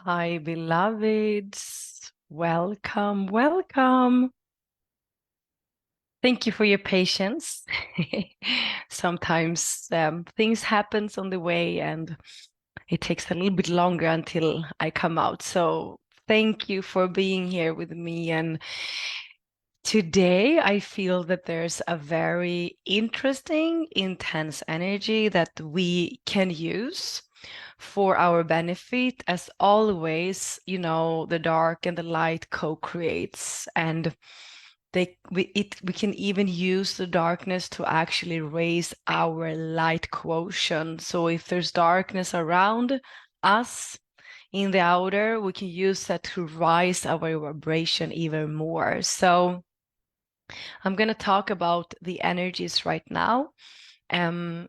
Hi, beloveds. Welcome, welcome. Thank you for your patience. Sometimes things happens on the way and it takes a little bit longer until I come out. So thank you for being here with me. And today I feel that there's a very interesting, intense energy that we can use for our benefit. As always, the dark and the light co-creates, and we can even use the darkness to actually raise our light quotient. So if there's darkness around us in the outer, we can use that to rise our vibration even more. So I'm going to talk about the energies right now, um,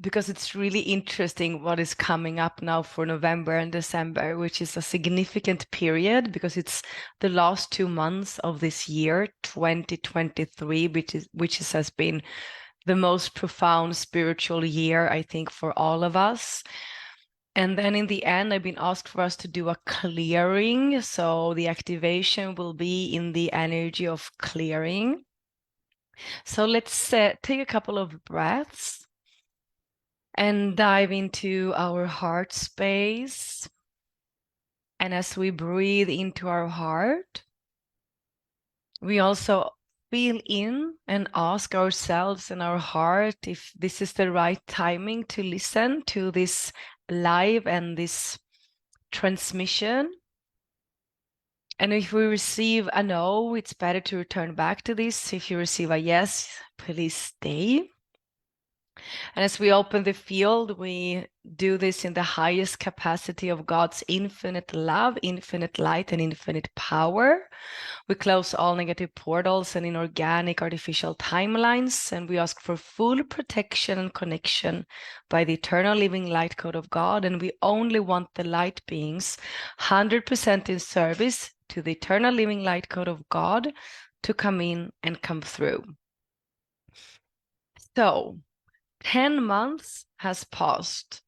because it's really interesting what is coming up now for November and December, which is a significant period because it's the last 2 months of this year, 2023, which has been the most profound spiritual year, I think, for all of us. And then in the end, I've been asked for us to do a clearing. So the activation will be in the energy of clearing. So let's take a couple of breaths and dive into our heart space. And as we breathe into our heart, we also feel in and ask ourselves and our heart if this is the right timing to listen to this live and this transmission. And if we receive a no, it's better to return back to this. If you receive a yes, please stay. And as we open the field, we do this in the highest capacity of God's infinite love, infinite light, and infinite power. We close all negative portals and inorganic artificial timelines, and we ask for full protection and connection by the eternal living light code of God. And we only want the light beings 100% in service to the eternal living light code of God to come in and come through. So 10 months has passed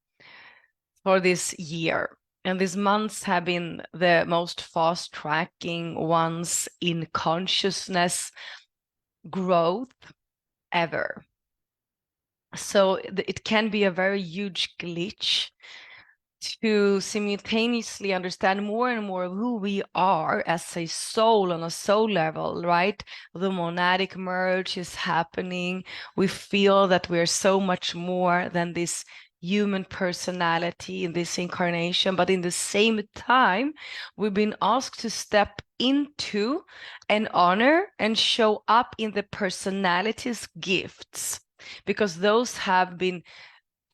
for this year, and these months have been the most fast tracking ones in consciousness growth ever. So it can be a very huge glitch to simultaneously understand more and more of who we are as a soul on a soul level, right? The monadic merge is happening. We feel that we're so much more than this human personality in this incarnation, but in the same time, we've been asked to step into and honor and show up in the personality's gifts, because those have been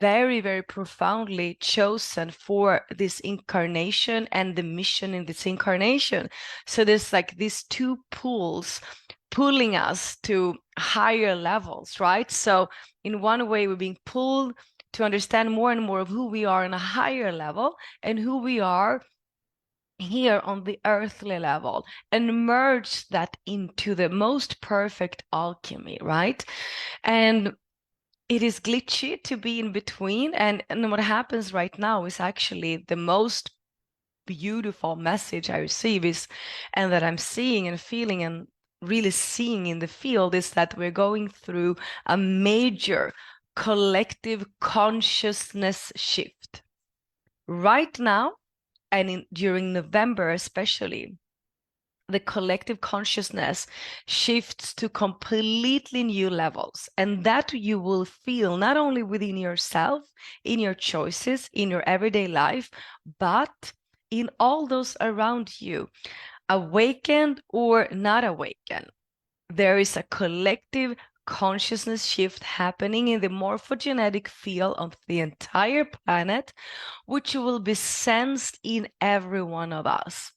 very, very profoundly chosen for this incarnation and the mission in this incarnation. So there's like these two pulls pulling us to higher levels, right? So in one way, we're being pulled to understand more and more of who we are on a higher level and who we are here on the earthly level, and merge that into the most perfect alchemy, right? And it is glitchy to be in between, and what happens right now is actually the most beautiful message I receive is, and that I'm seeing and feeling and really seeing in the field, is that we're going through a major collective consciousness shift right now, and during November especially. The collective consciousness shifts to completely new levels, and that you will feel not only within yourself, in your choices, in your everyday life, but in all those around you, awakened or not awakened. There is a collective consciousness shift happening in the morphogenetic field of the entire planet, which will be sensed in every one of us.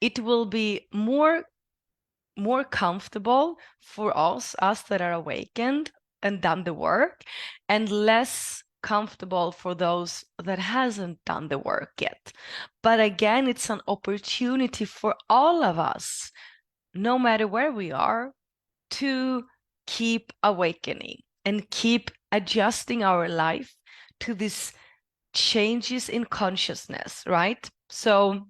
It will be more comfortable for us that are awakened and done the work, and less comfortable for those that hasn't done the work yet. But again, it's an opportunity for all of us, no matter where we are, to keep awakening and keep adjusting our life to this changes in consciousness, right? So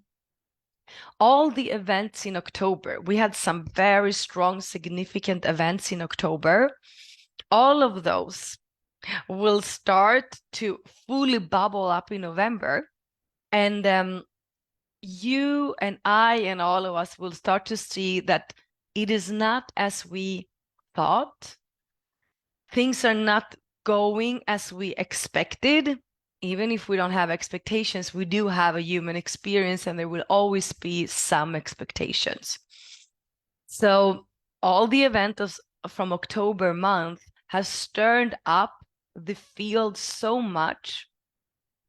all the events in October, we had some very strong, significant events in October. All of those will start to fully bubble up in November. And you and I and all of us will start to see that it is not as we thought. Things are not going as we expected. Even if we don't have expectations, we do have a human experience, and there will always be some expectations. So all the events from October month has stirred up the field so much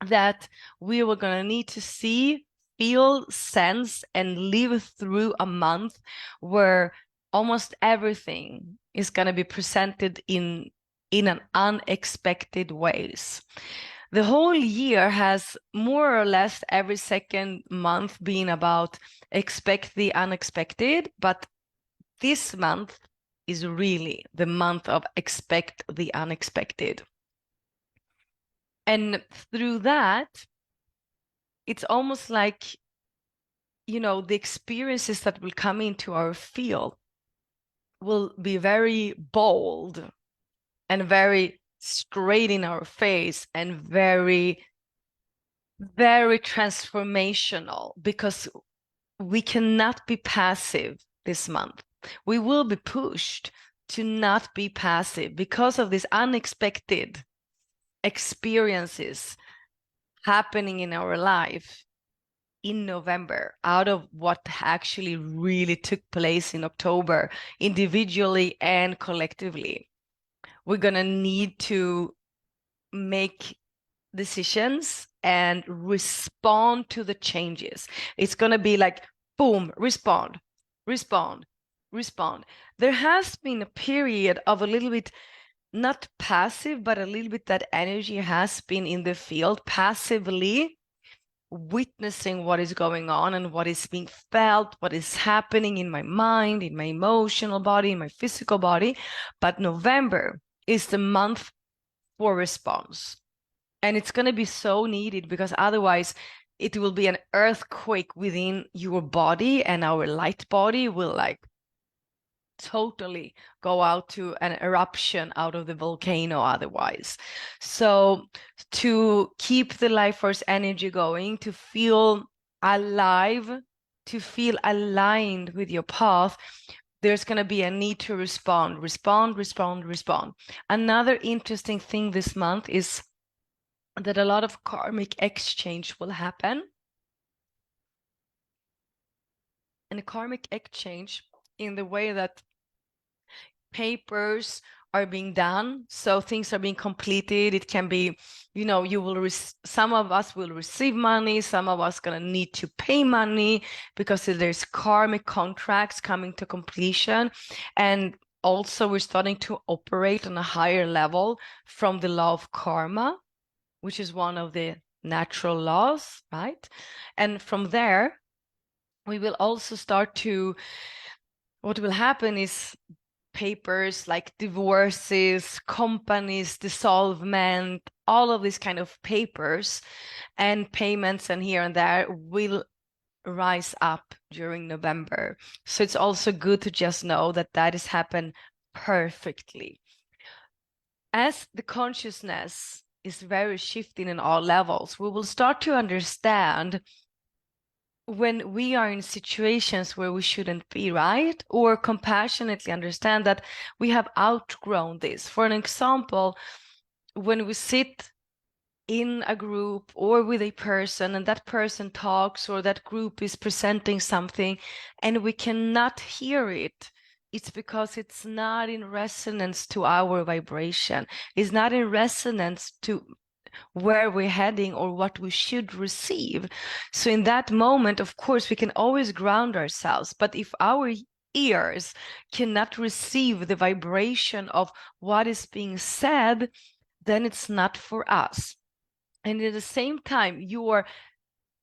that we were going to need to see, feel, sense, and live through a month where almost everything is going to be presented in an unexpected ways. The whole year has more or less every second month been about expect the unexpected, but this month is really the month of expect the unexpected. And through that, it's almost like, the experiences that will come into our field will be very bold and very straight in our face and very, very transformational, because we cannot be passive this month. We will be pushed to not be passive because of these unexpected experiences happening in our life in November, out of what actually really took place in October, individually and collectively. We're going to need to make decisions and respond to the changes. It's going to be like, boom, respond, respond, respond. There has been a period of a little bit, not passive, but a little bit that energy has been in the field passively witnessing what is going on and what is being felt, what is happening in my mind, in my emotional body, in my physical body. But November is the month for response. And it's going to be so needed, because otherwise it will be an earthquake within your body, and our light body will totally go out to an eruption out of the volcano otherwise. So to keep the life force energy going, to feel alive, to feel aligned with your path, there's going to be a need to respond. Another interesting thing this month is that a lot of karmic exchange will happen. And a karmic exchange in the way that papers are being done, so things are being completed. It can be, you will some of us will receive money, some of us gonna need to pay money, because there's karmic contracts coming to completion. And also we're starting to operate on a higher level from the law of karma, which is one of the natural laws, right? And from there we will also start to, what will happen is papers like divorces, companies, dissolvement, all of these kind of papers and payments and here and there will rise up during November. So it's also good to just know that that has happened perfectly. As the consciousness is very shifting in all levels, we will start to understand when we are in situations where we shouldn't be, right? Or compassionately understand that we have outgrown this. For an example, when we sit in a group or with a person and that person talks, or that group is presenting something and we cannot hear it, it's because it's not in resonance to our vibration. It's not in resonance to where we're heading or what we should receive. So in that moment, of course, we can always ground ourselves. But if our ears cannot receive the vibration of what is being said, then it's not for us. And at the same time, you are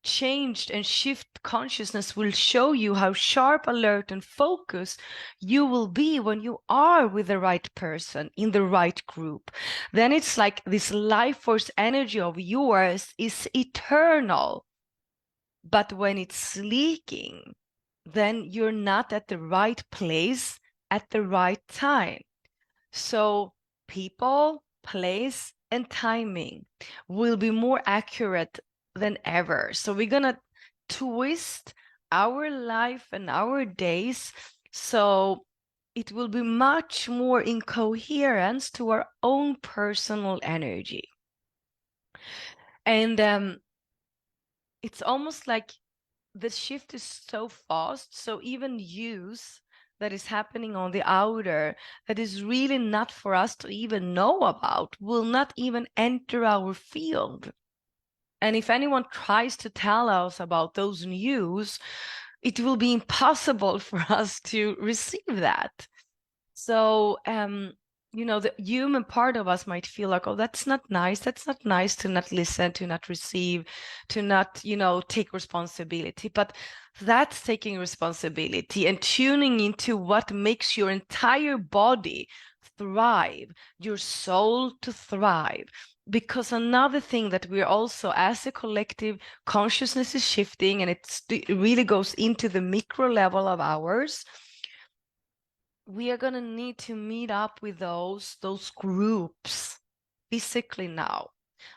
changed and shift consciousness will show you how sharp, alert, and focused you will be when you are with the right person in the right group. Then it's like this life force energy of yours is eternal. But when it's leaking, then you're not at the right place at the right time. So people, place, and timing will be more accurate than ever. So we're going to twist our life and our days so it will be much more in coherence to our own personal energy. And it's almost like the shift is so fast, so even use that is happening on the outer that is really not for us to even know about will not even enter our field. And if anyone tries to tell us about those news, it will be impossible for us to receive that. So the human part of us might feel like, oh, that's not nice. That's not nice to not listen, to not receive, to not, take responsibility. But that's taking responsibility and tuning into what makes your entire body thrive, your soul to thrive. Because another thing that we're also, as a collective, consciousness is shifting, and it really goes into the micro level of ours. We are going to need to meet up with those groups physically now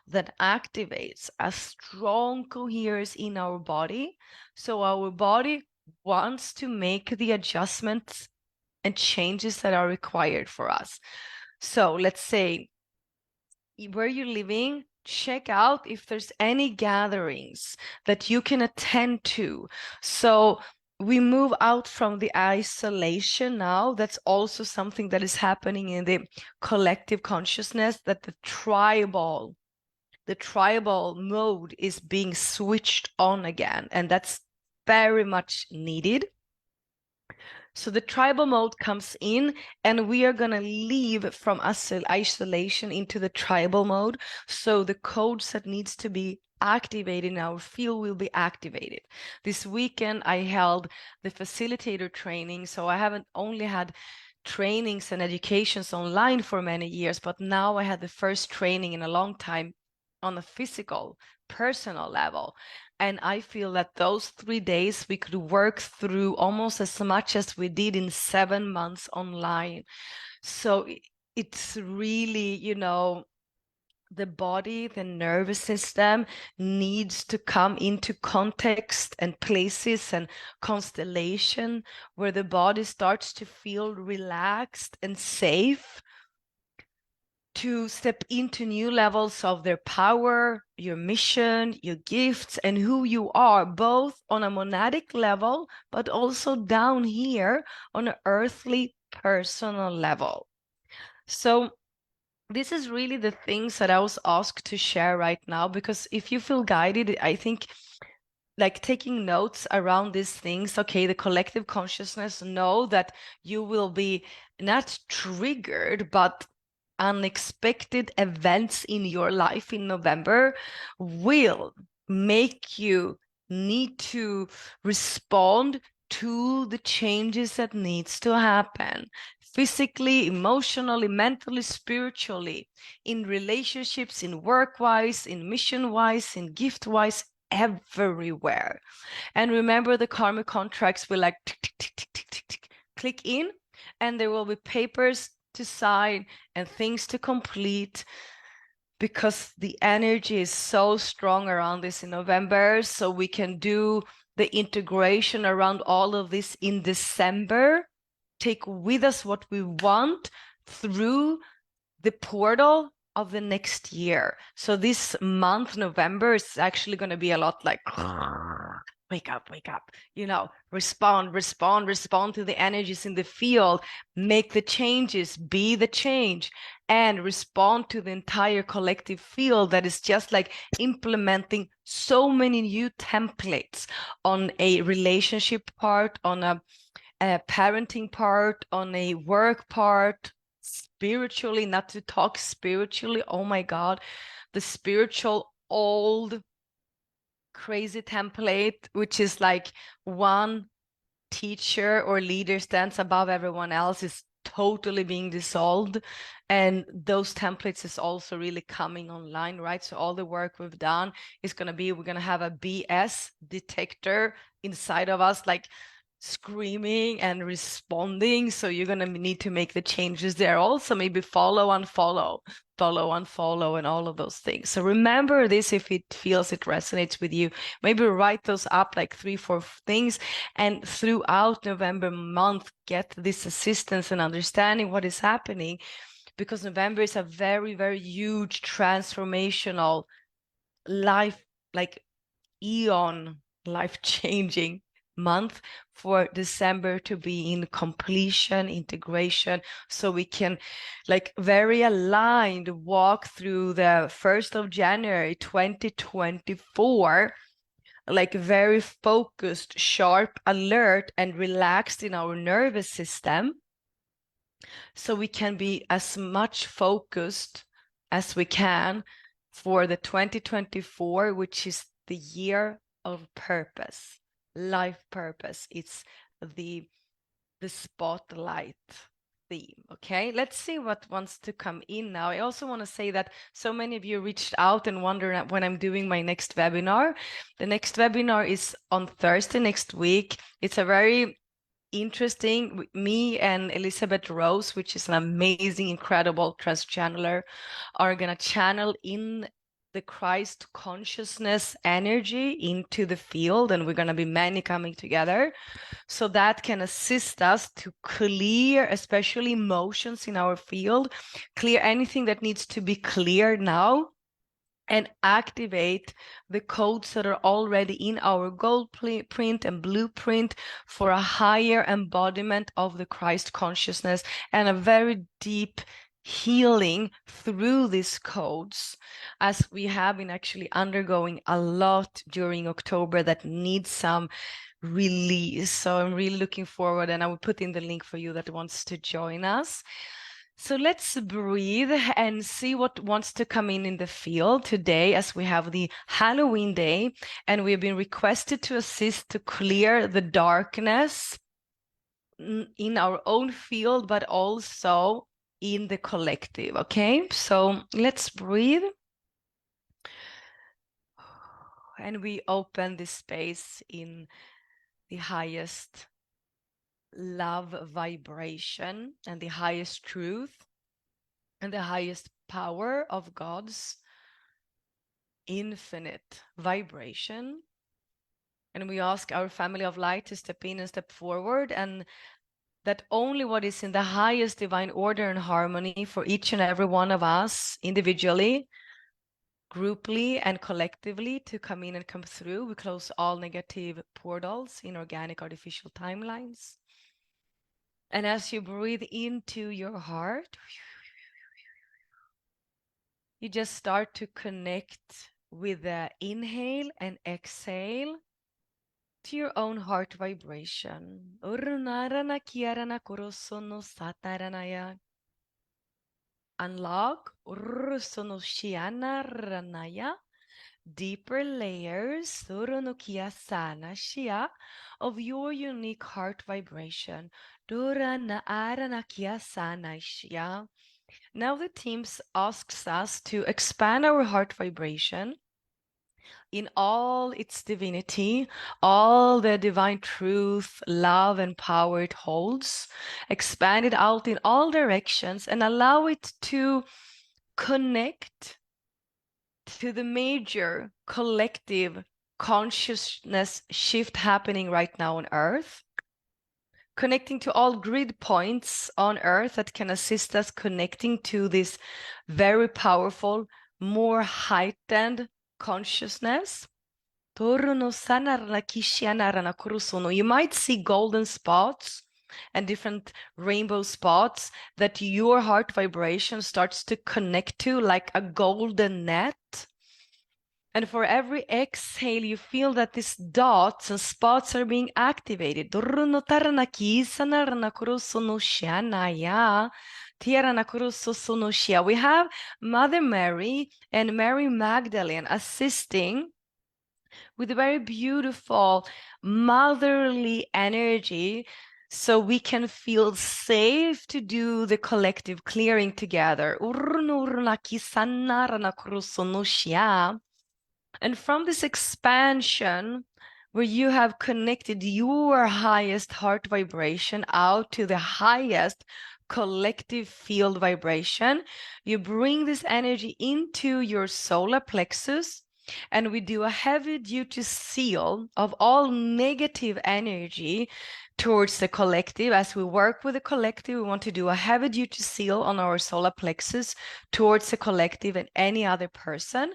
that activates a strong coherence in our body. So our body wants to make the adjustments and changes that are required for us. So let's say where you're living, check out if there's any gatherings that you can attend to. So we move out from the isolation now. That's also something that is happening in the collective consciousness, that the tribal mode is being switched on again, and that's very much needed. So the tribal mode comes in, and we are going to leave from isolation into the tribal mode. So the codes that needs to be activated in our field will be activated. This weekend, I held the facilitator training. So I haven't only had trainings and educations online for many years, but now I had the first training in a long time on a physical, personal level. And I feel that those 3 days we could work through almost as much as we did in 7 months online. So it's really, the body, the nervous system needs to come into context and places and constellation where the body starts to feel relaxed and safe to step into new levels of their power, your mission, your gifts, and who you are, both on a monadic level, but also down here on an earthly, personal level. So this is really the things that I was asked to share right now, because if you feel guided, I think like taking notes around these things, okay, the collective consciousness, know that you will be not triggered, but unexpected events in your life in November will make you need to respond to the changes that needs to happen physically, emotionally, mentally, spiritually, in relationships, in work-wise, in mission-wise, in gift-wise, everywhere. And remember, the karmic contracts will like tick, tick, tick, tick, tick, tick, tick, click in, and there will be papers to sign and things to complete, because the energy is so strong around this in November. So we can do the integration around all of this in December, take with us what we want through the portal of the next year. So this month, November, is actually going to be a lot like wake up, respond to the energies in the field, make the changes, be the change, and respond to the entire collective field that is just like implementing so many new templates on a relationship part, on a parenting part, on a work part, spiritually, not to talk spiritually. Oh my God, the spiritual old crazy template, which is like one teacher or leader stands above everyone else, is totally being dissolved. And those templates is also really coming online, right? So all the work we've done is going to be, we're going to have a BS detector inside of us, like screaming and responding. So you're going to need to make the changes there also, maybe follow, unfollow, follow, unfollow, and all of those things. So remember this if it feels it resonates with you. Maybe write those up, like 3-4 things, and throughout November month, get this assistance and understanding what is happening, because November is a very, very huge transformational life, like eon, life-changing month, for December to be in completion, integration, so we can like very aligned walk through the 1st of January 2024, like very focused, sharp, alert, and relaxed in our nervous system, so we can be as much focused as we can for the 2024, which is the year of purpose, life purpose. It's the spotlight theme. Okay, let's see what wants to come in now. I also want to say that so many of you reached out and wonder when I'm doing my next webinar. The next webinar is on Thursday next week. It's a very interesting, me and Elizabeth Rose, which is an amazing, incredible transchanneler, are gonna channel in the Christ consciousness energy into the field, and we're gonna be many coming together. So that can assist us to clear, especially emotions in our field, clear anything that needs to be cleared now, and activate the codes that are already in our gold print and blueprint for a higher embodiment of the Christ consciousness and a very deep healing through these codes, as we have been actually undergoing a lot during October that needs some release. So I'm really looking forward, and I will put in the link for you that wants to join us. So let's breathe and see what wants to come in the field today, as we have the Halloween day, and we've been requested to assist to clear the darkness in our own field, but also in the collective. Okay, so let's breathe. And we open this space in the highest love vibration and the highest truth and the highest power of God's infinite vibration. And we ask our family of light to step in and step forward, and that only what is in the highest divine order and harmony for each and every one of us individually, grouply, and collectively to come in and come through. We close all negative portals in organic artificial timelines. And as you breathe into your heart, you just start to connect with the inhale and exhale to your own heart vibration. Unlock deeper layers of your unique heart vibration. Now the team asks us to expand our heart vibration in all its divinity, all the divine truth, love, and power it holds. Expand it out in all directions and allow it to connect to the major collective consciousness shift happening right now on Earth, connecting to all grid points on Earth that can assist us connecting to this very powerful, more heightened consciousness. You might see golden spots and different rainbow spots that your heart vibration starts to connect to, like a golden net. And for every exhale, you feel that these dots and spots are being activated. We have Mother Mary and Mary Magdalene assisting with a very beautiful motherly energy, so we can feel safe to do the collective clearing together. And from this expansion, where you have connected your highest heart vibration out to the highest collective field vibration, you bring this energy into your solar plexus, and we do a heavy duty seal of all negative energy towards the collective. As we work with the collective, we want to do a heavy duty seal on our solar plexus towards the collective and any other person.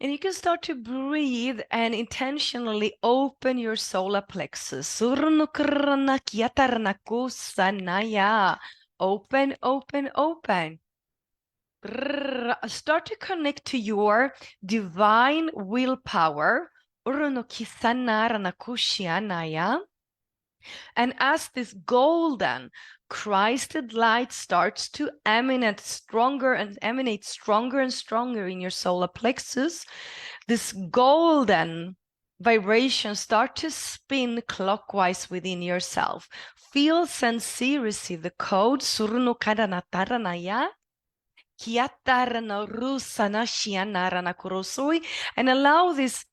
And you can start to breathe and intentionally open your solar plexus. Open, open, open. Start to connect to your divine willpower. And as this golden Christed light starts to emanate stronger and stronger in your solar plexus, this golden vibration start to spin clockwise within yourself. Feel, sense, see, receive the code Surnu Kadanataranaya. And allow this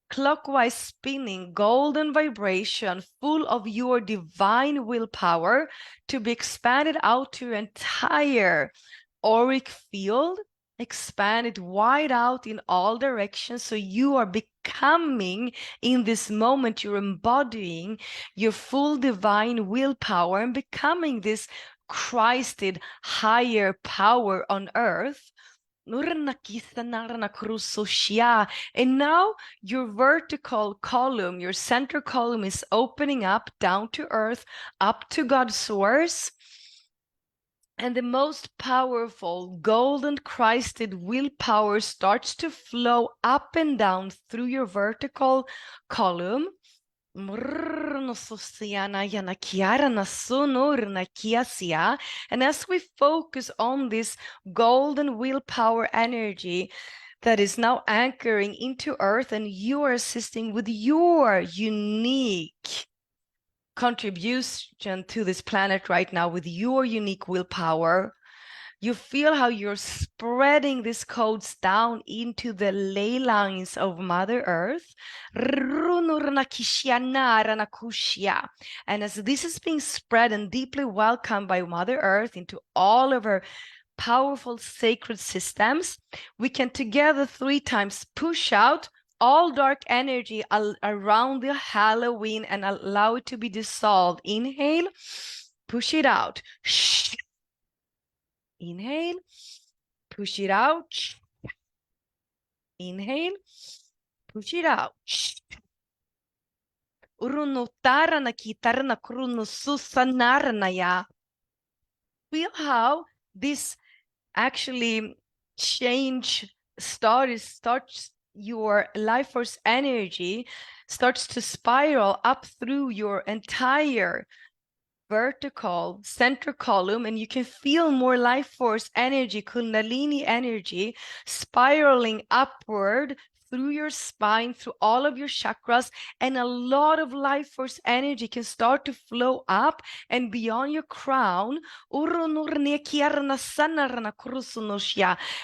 clockwise spinning golden vibration full of your divine willpower to be expanded out to your entire auric field, expanded wide out in all directions. So you are becoming, in this moment, you're embodying your full divine willpower and becoming this Christed higher power on earth. And now your vertical column, your center column, is opening up down to earth, up to God's source. And the most powerful golden Christed willpower starts to flow up and down through your vertical column. And as we focus on this golden willpower energy that is now anchoring into earth, and you are assisting with your unique contribution to this planet right now, with your unique willpower, you feel how you're spreading these codes down into the ley lines of Mother Earth. And as this is being spread and deeply welcomed by Mother Earth into all of her powerful sacred systems, we can together 3 times push out all dark energy around the Halloween and allow it to be dissolved. Inhale, push it out. Inhale, push it out. Inhale, push it out. Feel how this actually starts your life force energy starts to spiral up through your entire vertical center column, and you can feel more life force energy, Kundalini energy, spiraling upward through your spine, through all of your chakras, and a lot of life force energy can start to flow up and beyond your crown.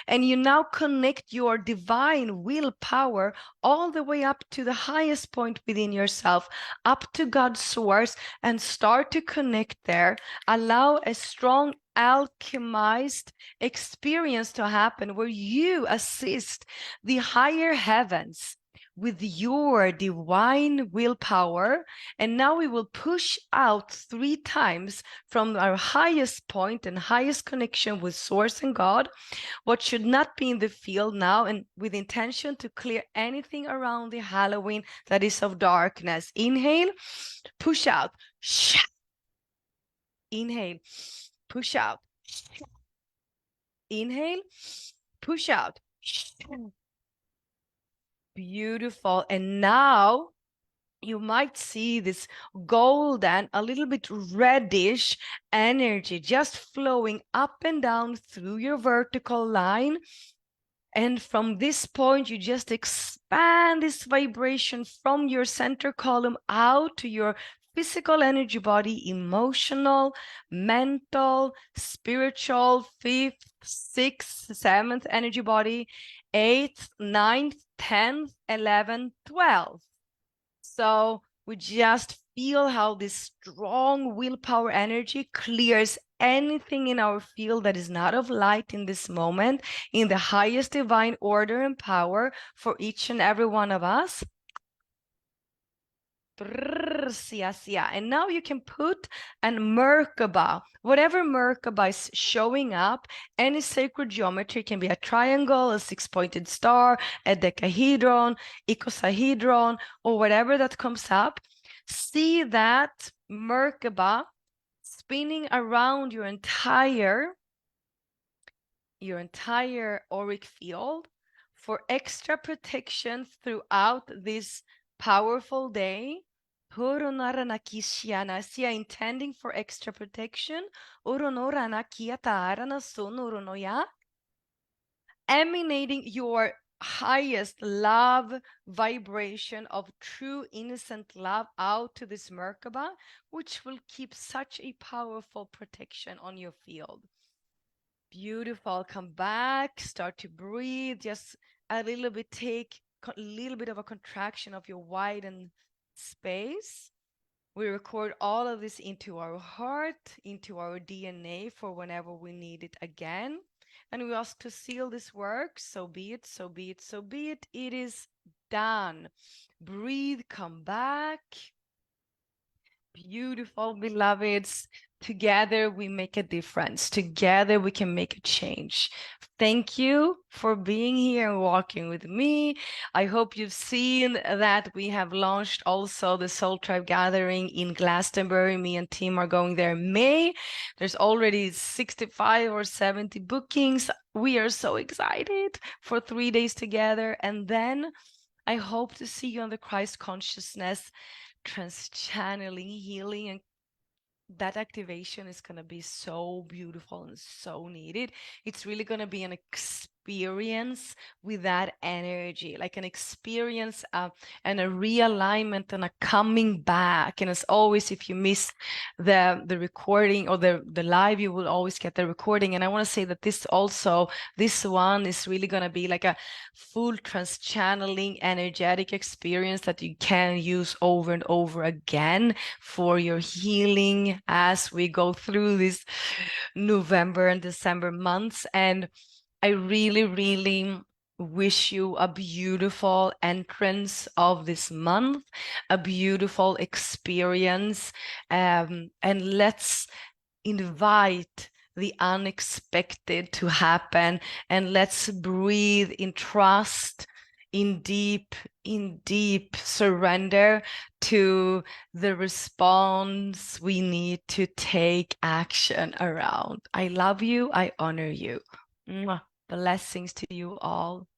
And you now connect your divine willpower all the way up to the highest point within yourself, up to God's source, and start to connect there. Allow a strong alchemized experience to happen where you assist the higher heavens with your divine willpower. And now we will push out 3 times from our highest point and highest connection with Source and God what should not be in the field now, and with intention to clear anything around the Halloween that is of darkness. Inhale, push out. Inhale, push out. Inhale, push out. Beautiful. And now you might see this golden, a little bit reddish energy just flowing up and down through your vertical line, And from this point, you just expand this vibration from your center column out to your physical energy body, emotional, mental, spiritual, fifth, sixth, seventh energy body, eighth, ninth, 10th, 11th, 12th. So we just feel how this strong willpower energy clears anything in our field that is not of light in this moment, in the highest divine order and power for each and every one of us. And now you can put an Merkaba, whatever Merkaba is showing up, any sacred geometry, can be a triangle, a six-pointed star, a decahedron, icosahedron, or whatever that comes up. See that Merkaba spinning around your entire auric field for extra protection throughout this powerful day. Intending for extra protection. Emanating your highest love vibration of true innocent love out to this Merkaba, which will keep such a powerful protection on your field. Beautiful. Come back, start to breathe, just a little bit, take a little bit of a contraction of your widened space. We record all of this into our heart, into our DNA for whenever we need it again. And we ask to seal this work. So be it, so be it, so be it. It is done. Breathe, come back. Beautiful, beloveds. Together we make a difference. Together we can make a change. Thank you for being here and walking with me. I hope you've seen that we have launched also the Soul Tribe Gathering in Glastonbury. Me and Tim are going there in May. There's already 65 or 70 bookings. We are so excited for 3 days together. And then I hope to see you on the Christ consciousness trans-channeling healing, and that activation is going to be so beautiful and so needed. It's really going to be an experience with that energy, like an experience and a realignment and a coming back. And as always, if you miss the recording or the live, you will always get the recording. And I want to say that this one is really going to be like a full trans-channeling energetic experience that you can use over and over again for your healing as we go through these November and December months. And I really, really wish you a beautiful entrance of this month, a beautiful experience. And let's invite the unexpected to happen, and let's breathe in trust, in deep surrender to the response we need to take action around. I love you. I honor you. Mwah. Blessings to you all.